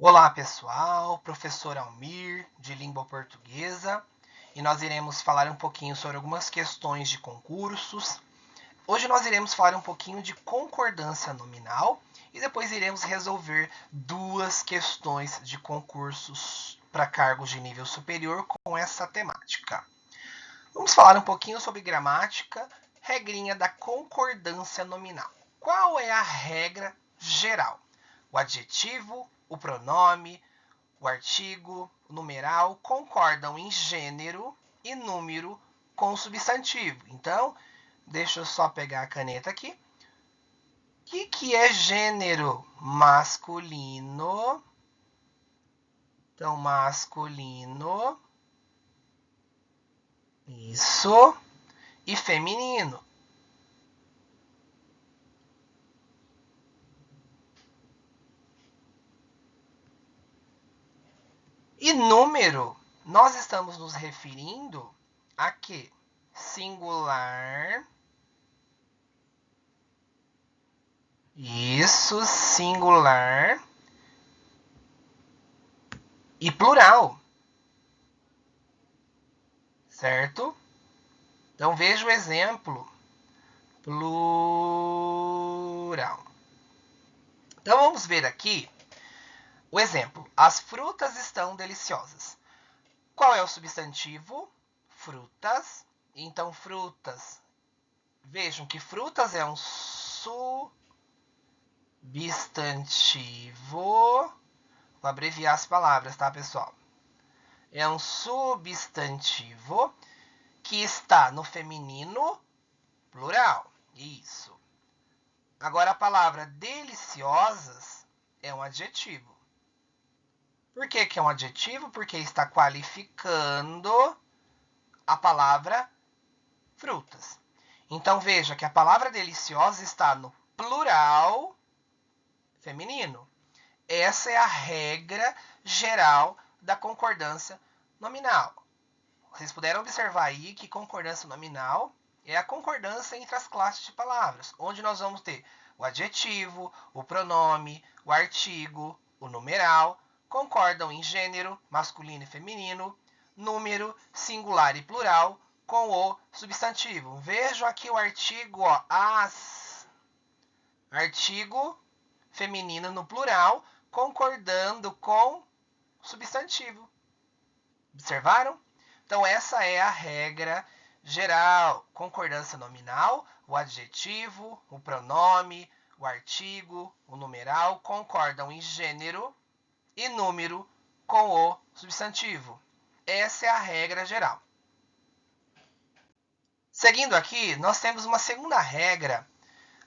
Olá pessoal, professor Almir, de língua portuguesa, e nós iremos falar um pouquinho sobre algumas questões de concursos. Hoje nós iremos falar um pouquinho de concordância nominal e depois iremos resolver duas questões de concursos para cargos de nível superior com essa temática. Vamos falar um pouquinho sobre gramática, regrinha da concordância nominal. Qual é a regra geral? O adjetivo, o pronome, o artigo, o numeral concordam em gênero e número com o substantivo. Então, deixa eu só pegar a caneta aqui. O que é gênero? Masculino. Então, masculino. Isso. E feminino. E número, nós estamos nos referindo a quê? Singular. Isso, singular. E plural. Certo? Então veja o exemplo. Plural. Então vamos ver aqui o exemplo. As frutas estão deliciosas. Qual é o substantivo? Frutas. Então, frutas. Vejam que frutas é um substantivo. Vou abreviar as palavras, tá, pessoal? É um substantivo que está no feminino plural. Isso. Agora, a palavra deliciosas é um adjetivo. Por que é um adjetivo? Porque está qualificando a palavra frutas. Então, veja que a palavra deliciosa está no plural feminino. Essa é a regra geral da concordância nominal. Vocês puderam observar aí que concordância nominal é a concordância entre as classes de palavras, onde nós vamos ter o adjetivo, o pronome, o artigo, o numeral, concordam em gênero, masculino e feminino, número, singular e plural, com o substantivo. Vejo aqui o artigo, ó, as. Artigo feminino no plural, concordando com o substantivo. Observaram? Então, essa é a regra geral. Concordância nominal, o adjetivo, o pronome, o artigo, o numeral concordam em gênero e número com o substantivo. Essa é a regra geral. Seguindo aqui, nós temos uma segunda regra.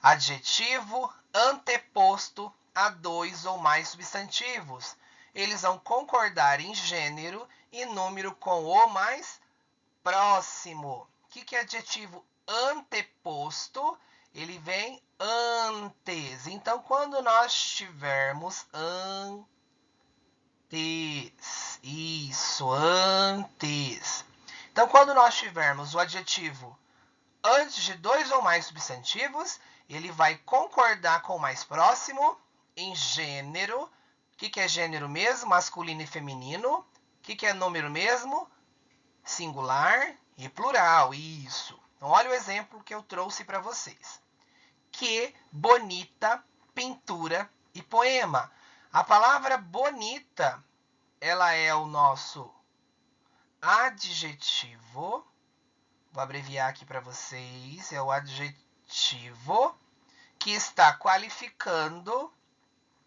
Adjetivo anteposto a dois ou mais substantivos. Eles vão concordar em gênero e número com o mais próximo. O que é adjetivo anteposto? Ele vem antes. Então, quando nós tivermos antes, isso, antes. Então, quando nós tivermos o adjetivo antes de dois ou mais substantivos, ele vai concordar com o mais próximo em gênero. O que é gênero mesmo? Masculino e feminino. O que é número mesmo? Singular e plural. Isso. Então, olha o exemplo que eu trouxe para vocês. Que bonita pintura e poema. A palavra bonita, ela é o nosso adjetivo. Vou abreviar aqui para vocês. É o adjetivo que está qualificando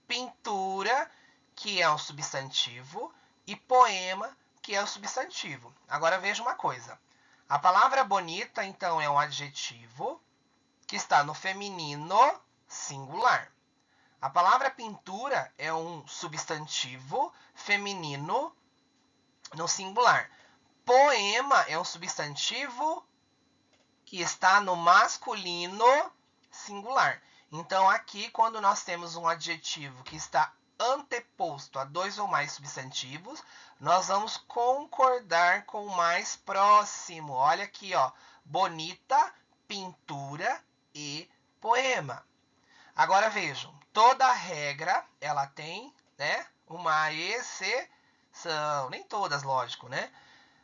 pintura, que é um substantivo, e poema, que é o substantivo. Agora veja uma coisa. A palavra bonita, então, é um adjetivo que está no feminino singular. A palavra pintura é um substantivo feminino no singular. Poema é um substantivo que está no masculino singular. Então, aqui, quando nós temos um adjetivo que está anteposto a dois ou mais substantivos, nós vamos concordar com o mais próximo. Olha aqui, ó, bonita, pintura e poema. Agora vejam, toda regra ela tem, né, uma exceção. Nem todas, lógico, né?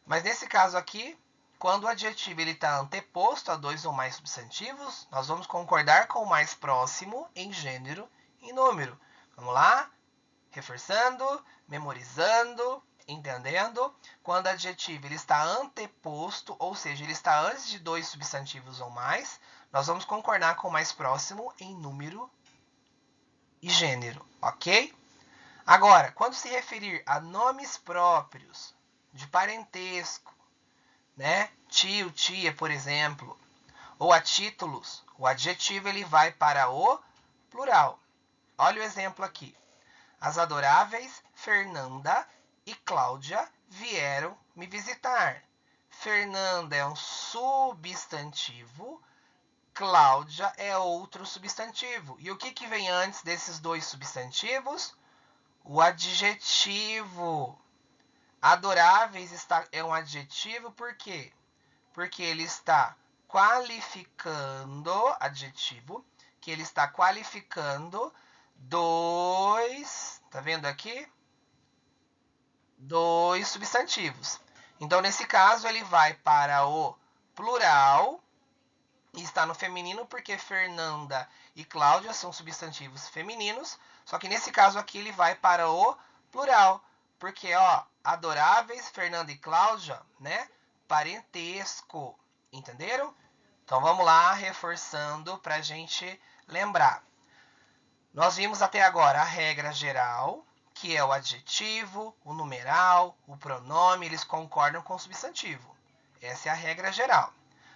Mas nesse caso aqui, quando o adjetivo está anteposto a dois ou mais substantivos, nós vamos concordar com o mais próximo em gênero e número. Vamos lá? Reforçando, memorizando, entendendo. Quando o adjetivo está anteposto, ou seja, ele está antes de dois substantivos ou mais, nós vamos concordar com o mais próximo em número e gênero, ok? Agora, quando se referir a nomes próprios, de parentesco, né? Tio, tia, por exemplo, ou a títulos, o adjetivo ele vai para o plural. Olha o exemplo aqui. As adoráveis Fernanda e Cláudia vieram me visitar. Fernanda é um substantivo, Cláudia é outro substantivo. E o que vem antes desses dois substantivos? O adjetivo. Adoráveis é um adjetivo por quê? Porque ele está qualificando, adjetivo, que ele está qualificando dois, tá vendo aqui? Dois substantivos. Então, nesse caso, ele vai para o plural e está no feminino porque Fernanda e Cláudia são substantivos femininos. Só que nesse caso aqui ele vai para o plural, porque ó, adoráveis Fernanda e Cláudia, né? Parentesco, entenderam? Então vamos lá, reforçando para a gente lembrar. Nós vimos até agora a regra geral, que é o adjetivo, o numeral, o pronome, eles concordam com o substantivo. Essa é a regra geral.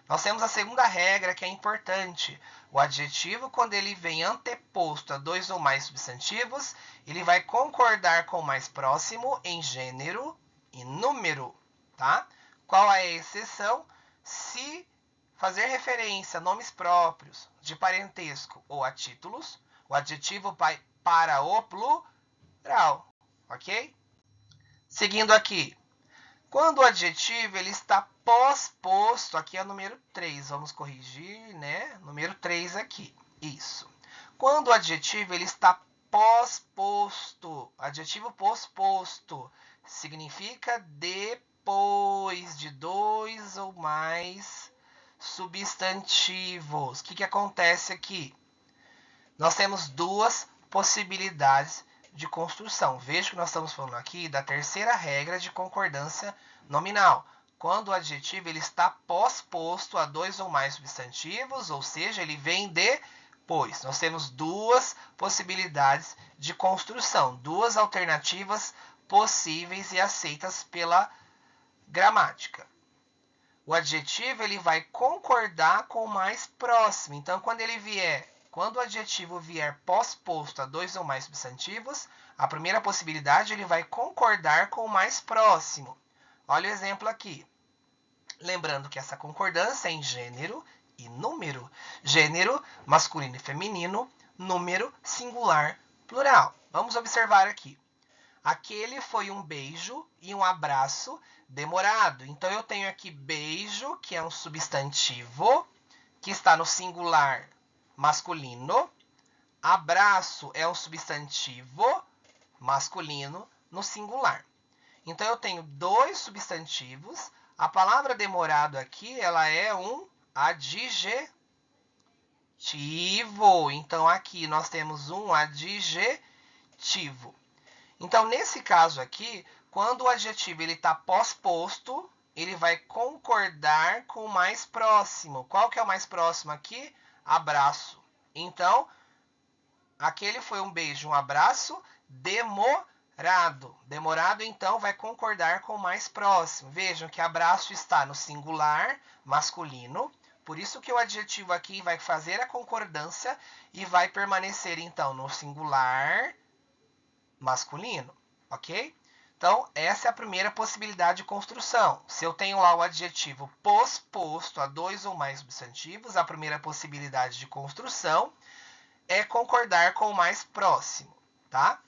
Nós temos a segunda regra, que é importante. O adjetivo, quando ele vem anteposto a dois ou mais substantivos, ele vai concordar com o mais próximo em gênero e número, tá? Qual é a exceção? Se fazer referência a nomes próprios, de parentesco ou a títulos, o adjetivo vai para o plural, ok? Seguindo aqui. Quando o adjetivo ele está pós-posto, aqui é o número 3, vamos corrigir, né? Número 3 aqui, isso. Quando o adjetivo ele está pós-posto, adjetivo pós-posto, significa depois de dois ou mais substantivos. O que acontece aqui? Nós temos duas possibilidades de construção. Veja que nós estamos falando aqui da terceira regra de concordância nominal. Quando o adjetivo ele está pós-posto a dois ou mais substantivos, ou seja, ele vem depois. Nós temos duas possibilidades de construção, duas alternativas possíveis e aceitas pela gramática. O adjetivo ele vai concordar com o mais próximo. Então, quando o adjetivo vier pós-posto a dois ou mais substantivos, a primeira possibilidade ele vai concordar com o mais próximo. Olha o exemplo aqui. Lembrando que essa concordância é em gênero e número. Gênero, masculino e feminino. Número, singular, plural. Vamos observar aqui. Aquele foi um beijo e um abraço demorado. Então, eu tenho aqui beijo, que é um substantivo, que está no singular masculino. Abraço é um substantivo masculino no singular. Então, eu tenho dois substantivos. A palavra demorado aqui, ela é um adjetivo. Então, aqui nós temos um adjetivo. Então, nesse caso aqui, quando o adjetivo está pós-posto, ele vai concordar com o mais próximo. Qual que é o mais próximo aqui? Abraço. Então, aquele foi um beijo, um abraço demorado. Demorado, então, vai concordar com o mais próximo. Vejam que abraço está no singular masculino. Por isso que o adjetivo aqui vai fazer a concordância e vai permanecer, então, no singular masculino, ok? Então, essa é a primeira possibilidade de construção. Se eu tenho lá o adjetivo pós-posto a dois ou mais substantivos, a primeira possibilidade de construção é concordar com o mais próximo, tá?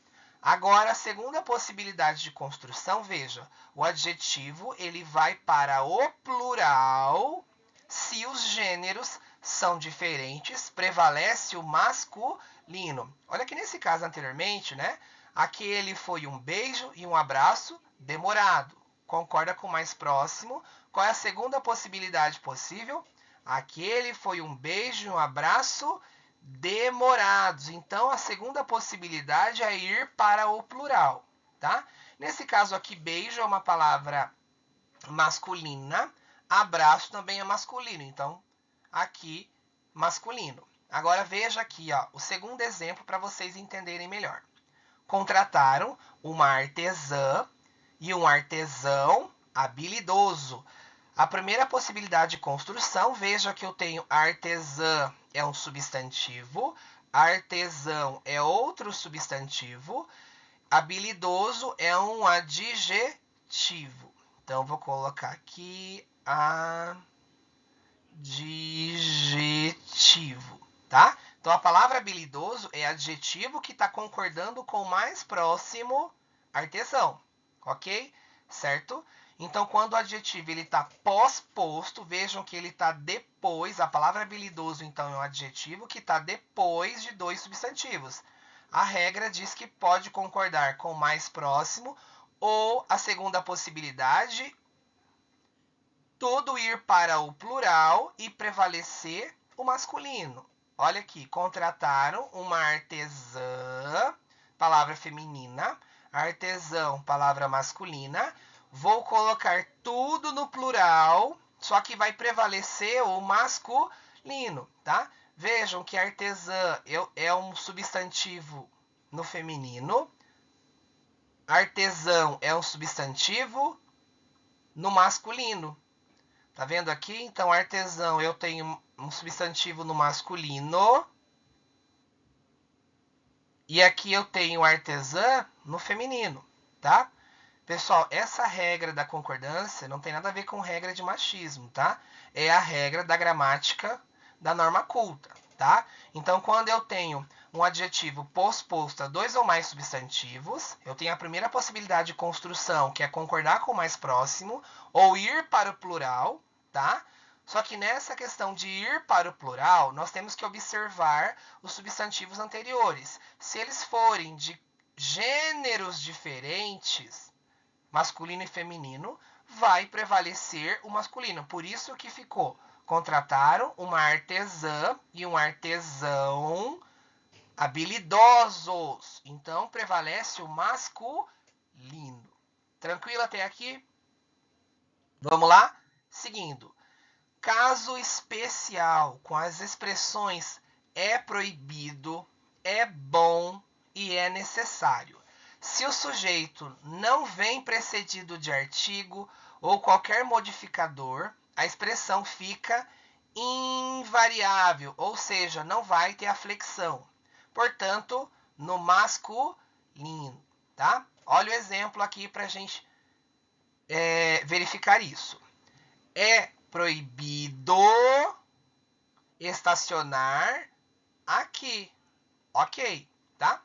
Agora, a segunda possibilidade de construção, veja, o adjetivo ele vai para o plural se os gêneros são diferentes, prevalece o masculino. Olha que nesse caso anteriormente, né? Aquele foi um beijo e um abraço demorado. Concorda com o mais próximo? Qual é a segunda possibilidade possível? Aquele foi um beijo e um abraço demorados. Então, a segunda possibilidade é ir para o plural, tá? Nesse caso aqui, beijo é uma palavra masculina, abraço também é masculino. Então, aqui, masculino. Agora, veja aqui, ó, o segundo exemplo para vocês entenderem melhor. Contrataram uma artesã e um artesão habilidoso. A primeira possibilidade de construção, veja que eu tenho artesã é um substantivo, artesão é outro substantivo, habilidoso é um adjetivo. Então, vou colocar aqui adjetivo, tá? Então, a palavra habilidoso é adjetivo que está concordando com o mais próximo artesão, ok? Certo? Então, quando o adjetivo está pós-posto, vejam que ele está depois, a palavra habilidoso, então, é um adjetivo que está depois de dois substantivos. A regra diz que pode concordar com o mais próximo, ou a segunda possibilidade, tudo ir para o plural e prevalecer o masculino. Olha aqui, contrataram uma artesã, palavra feminina, artesão, palavra masculina. Vou colocar tudo no plural, só que vai prevalecer o masculino, tá? Vejam que artesã é um substantivo no feminino, artesão é um substantivo no masculino. Tá vendo aqui? Então, artesão, eu tenho um substantivo no masculino. E aqui eu tenho artesã no feminino, tá? Pessoal, essa regra da concordância não tem nada a ver com regra de machismo, tá? É a regra da gramática da norma culta, tá? Então, quando eu tenho um adjetivo posposto a dois ou mais substantivos, eu tenho a primeira possibilidade de construção, que é concordar com o mais próximo, ou ir para o plural, tá? Só que nessa questão de ir para o plural, nós temos que observar os substantivos anteriores. Se eles forem de gêneros diferentes, masculino e feminino, vai prevalecer o masculino. Por isso que ficou, contrataram uma artesã e um artesão habilidosos. Então, prevalece o masculino. Tranquilo até aqui? Vamos lá? Seguindo. Caso especial, com as expressões é proibido, é bom e é necessário. Se o sujeito não vem precedido de artigo ou qualquer modificador, a expressão fica invariável, ou seja, não vai ter a flexão. Portanto, no masculino, tá? Olha o exemplo aqui para a gente verificar isso. É proibido estacionar aqui, ok, tá?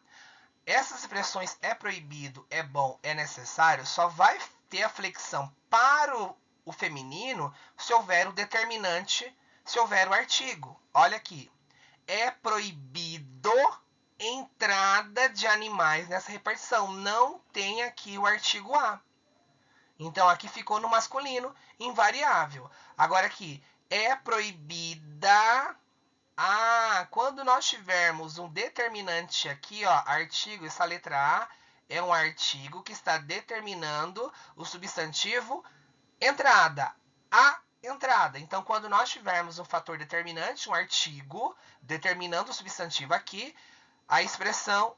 Essas expressões é proibido, é bom, é necessário, só vai ter a flexão para o feminino se houver o determinante, se houver o artigo. Olha aqui. É proibido entrada de animais nessa repartição. Não tem aqui o artigo A. Então, aqui ficou no masculino, invariável. Agora aqui, é proibida... quando nós tivermos um determinante aqui, ó, artigo, essa letra A é um artigo que está determinando o substantivo entrada. A entrada. Então, quando nós tivermos um fator determinante, um artigo, determinando o substantivo aqui, a expressão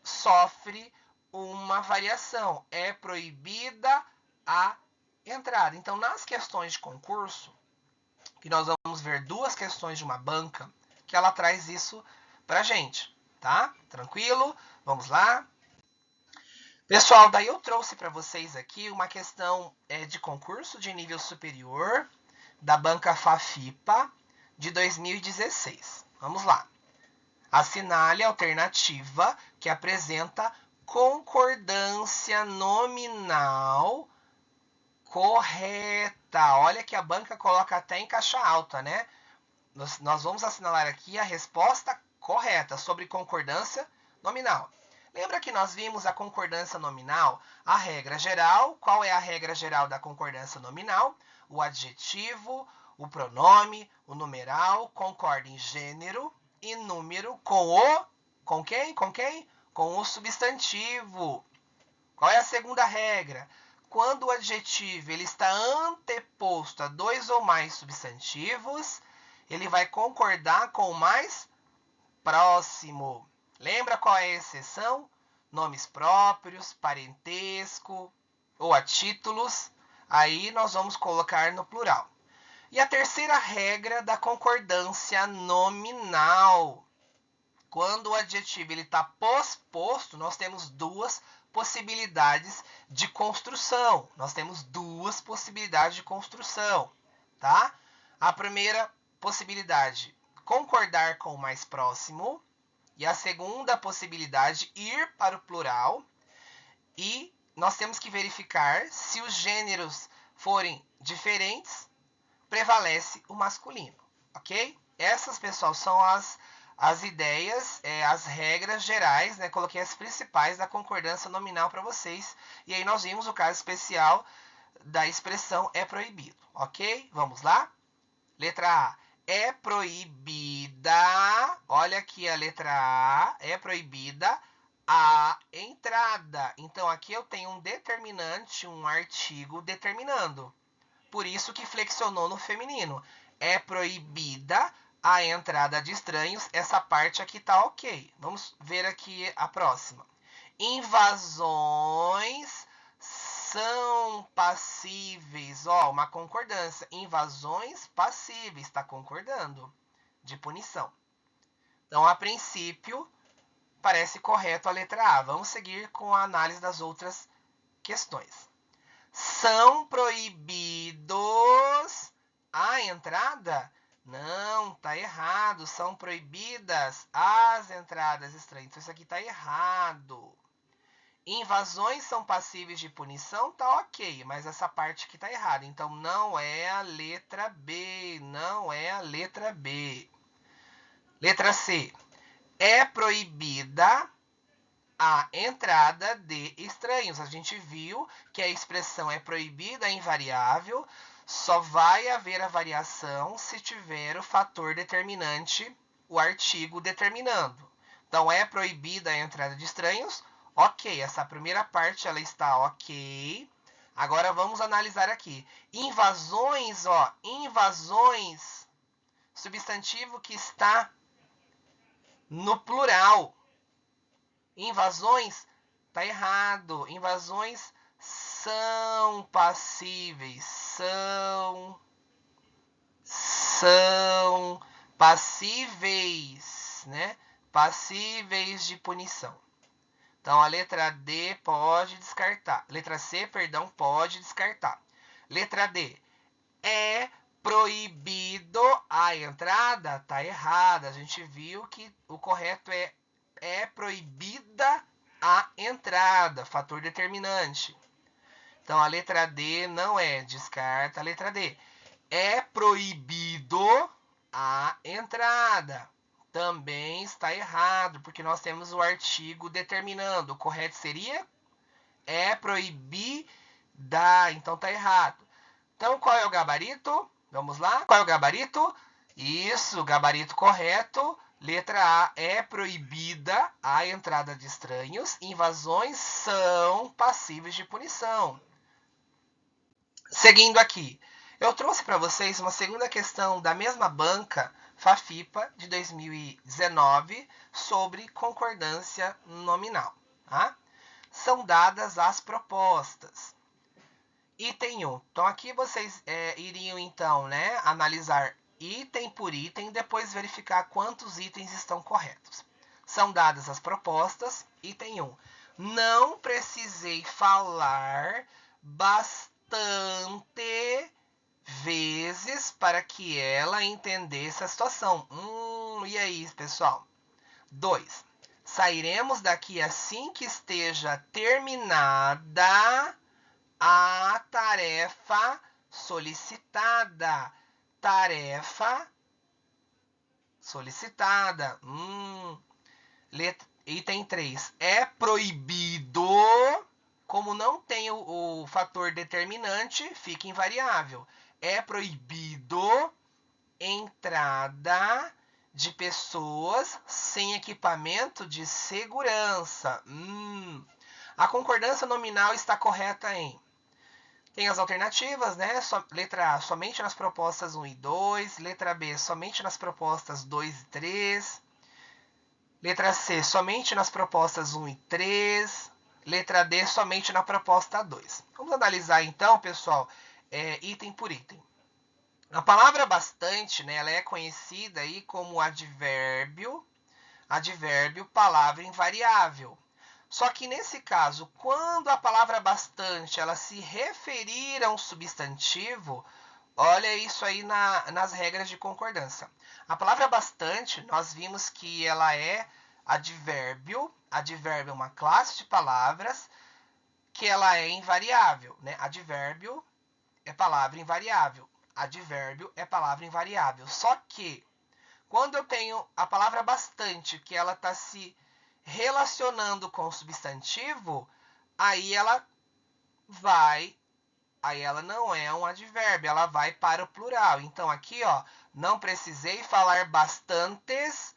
sofre uma variação. É proibida a entrada. Então, nas questões de concurso, que nós vamos ver duas questões de uma banca, que ela traz isso pra gente, tá? Tranquilo? Vamos lá? Pessoal, daí eu trouxe para vocês aqui uma questão de concurso de nível superior da banca FAFIPA de 2016. Vamos lá. Assinale a alternativa que apresenta concordância nominal correta. Olha que a banca coloca até em caixa alta, né? Nós vamos assinalar aqui a resposta correta sobre concordância nominal. Lembra que nós vimos a concordância nominal? A regra geral, qual é a regra geral da concordância nominal? O adjetivo, o pronome, o numeral concorda em gênero e número com quem? Com quem? Com o substantivo. Qual é a segunda regra? Quando o adjetivo ele está anteposto a dois ou mais substantivos, ele vai concordar com o mais próximo. Lembra qual é a exceção? Nomes próprios, parentesco ou a títulos. Aí nós vamos colocar no plural. E a terceira regra da concordância nominal. Quando o adjetivo está posposto, nós temos duas possibilidades de construção. Nós temos duas possibilidades de construção, tá? A primeira possibilidade, concordar com o mais próximo. E a segunda possibilidade, ir para o plural. E nós temos que verificar se os gêneros forem diferentes, prevalece o masculino, ok? Essas, pessoal, são as ideias, as regras gerais, né? Coloquei as principais da concordância nominal para vocês. E aí nós vimos o caso especial da expressão é proibido, ok? Vamos lá? Letra A. É proibida, olha aqui a letra A, é proibida a entrada. Então, aqui eu tenho um determinante, um artigo determinando. Por isso que flexionou no feminino. É proibida a entrada de estranhos. Essa parte aqui tá ok. Vamos ver aqui a próxima. Invasões são passíveis. Ó, uma concordância. Invasões passíveis. Está concordando. De punição. Então, a princípio, parece correto a letra A. Vamos seguir com a análise das outras questões. São proibidos a entrada? Não, tá errado. São proibidas as entradas estranhas. Então, isso aqui tá errado. Invasões são passíveis de punição? Tá ok, mas essa parte aqui tá errada. Então, não é a letra B. Não é a letra B. Letra C. É proibida a entrada de estranhos. A gente viu que a expressão é proibida, é invariável, só vai haver a variação se tiver o fator determinante, o artigo determinando. Então, é proibida a entrada de estranhos? Ok, essa primeira parte ela está ok. Agora vamos analisar aqui. Invasões, ó, invasões, substantivo que está no plural. Invasões, tá errado. Invasões são passíveis, são passíveis, né? Passíveis de punição. Então, a letra D pode descartar. Letra C, perdão, pode descartar. Letra D. É proibido a entrada? Tá errada. A gente viu que o correto é proibida a entrada, fator determinante. Então, a letra D não é, descarta a letra D. É proibido a entrada. Também está errado, porque nós temos o artigo determinando. O correto seria é proibida, então está errado. Então, qual é o gabarito? Vamos lá? Qual é o gabarito? Isso, gabarito correto. Letra A, é proibida a entrada de estranhos. Invasões são passíveis de punição. Seguindo aqui, eu trouxe para vocês uma segunda questão da mesma banca, FAFIPA, de 2019, sobre concordância nominal. Tá? São dadas as propostas. Item 1. Então, aqui vocês iriam, então, né, analisar item por item, depois verificar quantos itens estão corretos. São dadas as propostas. Item 1. Não precisei falar bastante vezes para que ela entendesse a situação. E aí, pessoal? 2. Sairemos daqui assim que esteja terminada a tarefa solicitada. Tarefa solicitada. Item 3. É proibido, como não tem o fator determinante, fica invariável. É proibido entrada de pessoas sem equipamento de segurança. A concordância nominal está correta em... Tem as alternativas, né? Letra A, somente nas propostas 1 e 2. Letra B, somente nas propostas 2 e 3. Letra C, somente nas propostas 1 e 3. Letra D, somente na proposta 2. Vamos analisar então, pessoal, item por item. A palavra bastante, né, ela é conhecida aí como advérbio, palavra invariável. Só que nesse caso, quando a palavra bastante ela se referir a um substantivo, olha isso aí nas regras de concordância. A palavra bastante, nós vimos que ela é advérbio. Advérbio é uma classe de palavras que ela é invariável, né? Advérbio é palavra invariável. Advérbio é palavra invariável. Só que quando eu tenho a palavra bastante, que ela está se relacionando com o substantivo, aí ela não é um advérbio, ela vai para o plural. Então aqui, ó, não precisei falar bastantes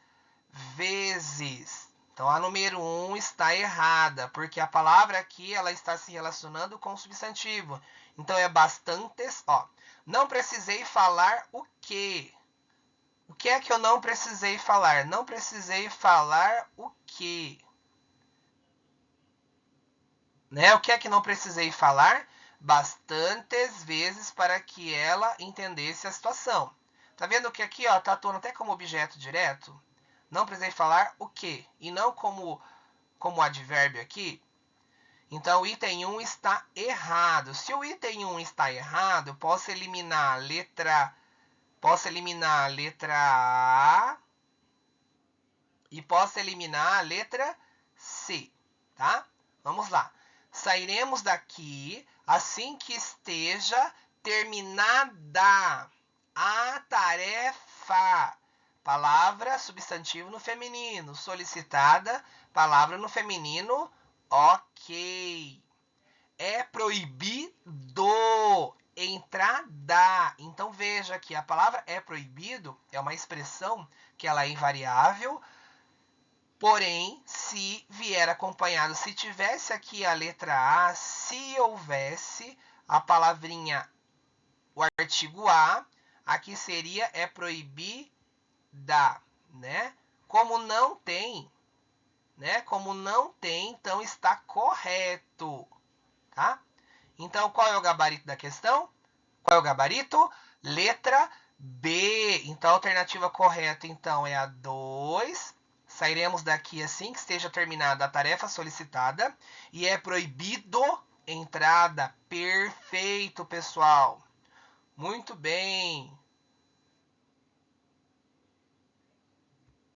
vezes. Então a número 1 está errada, porque a palavra aqui ela está se relacionando com o substantivo. Então é bastantes, ó. Não precisei falar o quê? O que é que eu não precisei falar? Não precisei falar o quê? Né? O que é que não precisei falar? Bastantes vezes para que ela entendesse a situação. Tá vendo que aqui, ó, tá atuando até como objeto direto? Não precisei falar o quê? E não como advérbio aqui. Então, o item 1 está errado. Se o item 1 está errado, eu posso eliminar a letra A e posso eliminar a letra C, tá? Vamos lá. Sairemos daqui assim que esteja terminada a tarefa. Palavra, substantivo no feminino. Solicitada, palavra no feminino. Ok. É proibido entrada. Então veja que a palavra é proibido é uma expressão que ela é invariável. Porém, se vier acompanhado, se tivesse aqui a letra A, se houvesse a palavrinha, o artigo A, aqui seria é proibida, né? Como não tem, então está correto, tá? Então, qual é o gabarito da questão? Qual é o gabarito? Letra B. Então, a alternativa correta, então, é a 2. Sairemos daqui assim que esteja terminada a tarefa solicitada. E é proibido entrada. Perfeito, pessoal. Muito bem.